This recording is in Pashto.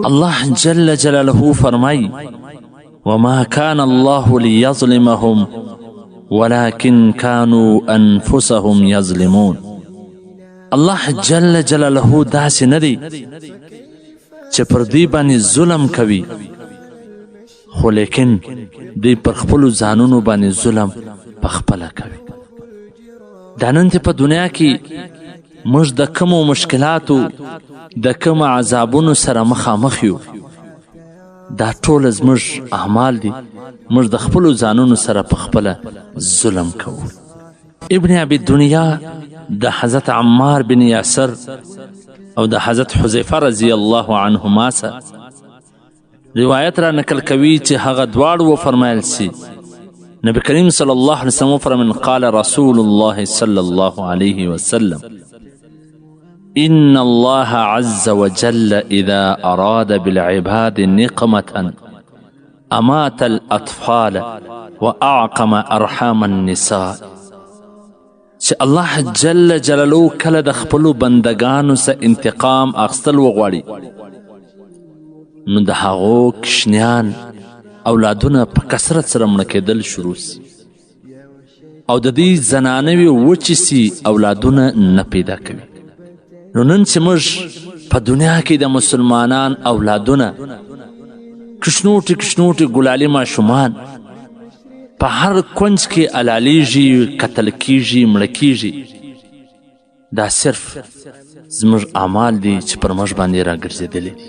الله جل جلاله فرمای وما كان الله ليظلمهم ولكن كانوا انفسهم يظلمون. الله جل جلاله داسې نه دی چې پر دوی باندې ظلم کوي، خو لیکن دوی پر خپلو ځانونو باندې ظلم پخپله کوي. دا نن په دنیا کې موږ د کومو مشکلاتو د کومو عذابونو سره مخامخ یو، دا ټول زموږ اعمال دي. موږ د خپلو ځانونو سره پخپله ظلم کوو. ابن ابي دنیا د حضرت عمار بن یاسر او د حضرت حذیفه رضی الله عنهما سره روایت را نقل کوي چې هغه دواړو وفرمایل سي نبی کریم صلی الله علیه وسلم وفرمایل قال رسول الله صلی الله علیه وسلم ان الله عز وجل اذا اراد بالعباد نقمة امات الاطفال واعقم ارحام النساء. چې الله جل جلاله کله د خپلو بندگانو سه انتقام اخیستل وغواړي نو د هغو کشنیان اولادونه په کثرت سره مړه کېدل شروع سي او د دې زنانوې وچې سي اولادونه نه پیدا کوي. نو نن چې موږ په دنیا کې د مسلمانان اولادونه کشنوټې کشنوټې ګلالي ماشومان په هر کونج کې علالیږي، قتل کیږي، مړه کیږي، دا صرف زموږ اعمال دي چې پر موږ باندې راګرځېدلي دي.